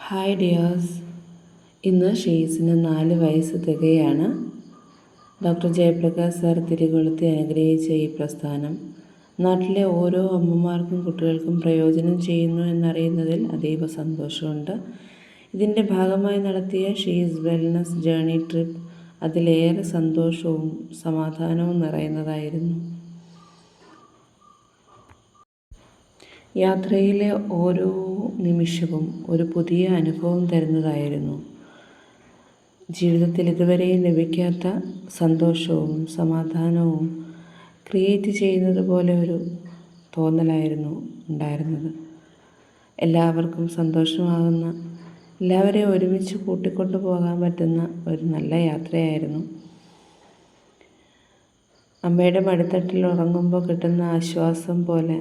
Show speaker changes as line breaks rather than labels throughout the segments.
Hi dears, ഇന്ന് ഷീസിന് 4 വയസ്സ് തികയാണ്. Doctor Jayaprakash sir തിരികൊളുത്തി അനുഗ്രഹിച്ച ഈ പ്രസ്ഥാനം നാട്ടിലെ ഓരോ അമ്മമാർക്കും കുട്ടികൾക്കും പ്രയോജനം ചെയ്യുന്നു എന്നറിയുന്നതിൽ അതീവ സന്തോഷമുണ്ട്. ഇതിൻ്റെ ഭാഗമായി നടത്തിയ ഷീസ് വെൽനസ് ജേർണി ട്രിപ്പ് അതിലേറെ സന്തോഷവും സമാധാനവും നിറയുന്നതായിരുന്നു. യാത്രയിലെ ഓരോ നിമിഷവും ഒരു പുതിയ അനുഭവം തരുന്നതായിരുന്നു. ജീവിതത്തിൽ ഇതുവരെയും ലഭിക്കാത്ത സന്തോഷവും സമാധാനവും ക്രിയേറ്റ് ചെയ്യുന്നത് പോലെ ഒരു തോന്നലായിരുന്നു ഉണ്ടായിരുന്നത്. എല്ലാവർക്കും സന്തോഷമാകുന്ന, എല്ലാവരെയും ഒരുമിച്ച് കൂട്ടിക്കൊണ്ടു പോകാൻ പറ്റുന്ന ഒരു നല്ല യാത്രയായിരുന്നു. അമ്മയുടെ മടിത്തട്ടിൽ ഉറങ്ങുമ്പോൾ കിട്ടുന്ന ആശ്വാസം പോലെ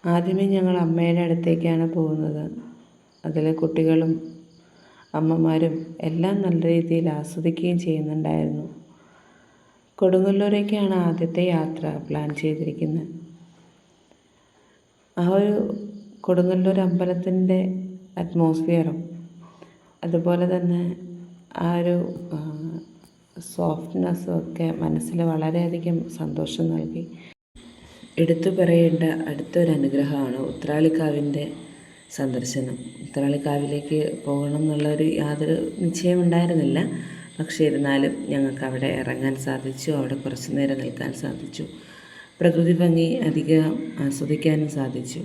ആദ്യമേ ഞങ്ങൾ അമ്മയുടെ അടുത്തേക്കാണ് പോകുന്നത്. അതിലെ കുട്ടികളും അമ്മമാരും എല്ലാം നല്ല രീതിയിൽ ആസ്വദിക്കുകയും ചെയ്യുന്നുണ്ടായിരുന്നു. കൊടുങ്ങല്ലൂരേക്കാണ് ആദ്യത്തെ യാത്ര പ്ലാൻ ചെയ്തിരിക്കുന്നത്. ആ ഒരു കൊടുങ്ങല്ലൂർ അമ്പലത്തിൻ്റെ അറ്റ്മോസ്ഫിയറും അതുപോലെ തന്നെ ആ ഒരു സോഫ്റ്റ്നെസ്സും ഒക്കെ മനസ്സിൽ വളരെയധികം സന്തോഷം നൽകി. എടുത്തു പറയേണ്ട അടുത്തൊരു അനുഗ്രഹമാണ് ഉത്രാളിക്കാവിൻ്റെ സന്ദർശനം. ഉത്രാളിക്കാവിലേക്ക് പോകണം എന്നുള്ളൊരു യാതൊരു നിശ്ചയമുണ്ടായിരുന്നില്ല. പക്ഷേ ഇരുന്നാലും ഞങ്ങൾക്ക് അവിടെ ഇറങ്ങാൻ സാധിച്ചു. അവിടെ കുറച്ച് നേരം നിൽക്കാൻ സാധിച്ചു. പ്രകൃതി ഭംഗി അധികം ആസ്വദിക്കാനും സാധിച്ചു.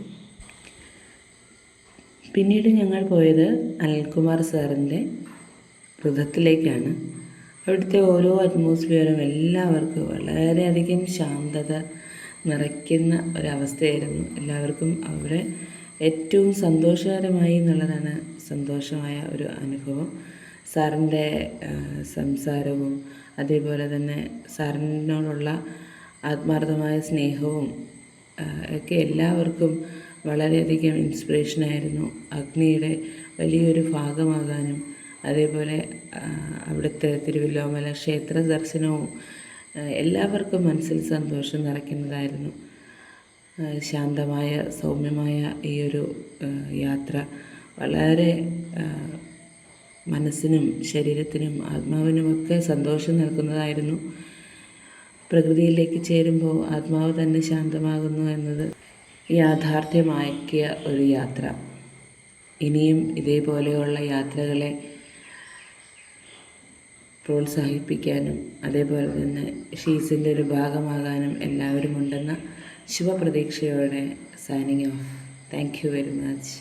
പിന്നീട് ഞങ്ങൾ പോയത് അനിൽകുമാർ സാറിൻ്റെ രഥത്തിലേക്കാണ്. അവിടുത്തെ ഓരോ അറ്റ്മോസ്ഫിയറും എല്ലാവർക്കും വളരെയധികം ശാന്തത നിറയ്ക്കുന്ന ഒരവസ്ഥയായിരുന്നു. എല്ലാവർക്കും അവിടെ ഏറ്റവും സന്തോഷകരമായി എന്നുള്ളതാണ് സന്തോഷമായ ഒരു അനുഭവം. സാറിൻ്റെ സംസാരവും അതേപോലെ തന്നെ സാറിനോടുള്ള ആത്മാർത്ഥമായ സ്നേഹവും ഒക്കെ എല്ലാവർക്കും വളരെയധികം ഇൻസ്പിറേഷനായിരുന്നു. അഗ്നിയുടെ വലിയൊരു ഭാഗമാകാനും അതേപോലെ അവിടുത്തെ തിരുവല്ലോമല ക്ഷേത്ര ദർശനവും എല്ലാവർക്കും മനസ്സിൽ സന്തോഷം നിറയ്ക്കുന്നതായിരുന്നു. ശാന്തമായ സൗമ്യമായ ഈ ഒരു യാത്ര വളരെ മനസ്സിനും ശരീരത്തിനും ആത്മാവിനുമൊക്കെ സന്തോഷം നൽകുന്നതായിരുന്നു. പ്രകൃതിയിലേക്ക് ചേരുമ്പോൾ ആത്മാവ് തന്നെ ശാന്തമാകുന്നു എന്നത് യാഥാർത്ഥ്യമാക്കിയ ഒരു യാത്ര. ഇനിയും ഇതേപോലെയുള്ള യാത്രകളെ പ്രോത്സാഹിപ്പിക്കാനും അതേപോലെ തന്നെ ഷീസിൻ്റെ ഒരു ഭാഗമാകാനും എല്ലാവരും ഉണ്ടെന്ന ശുഭപ്രതീക്ഷയോടെ signing off. Thank you very much.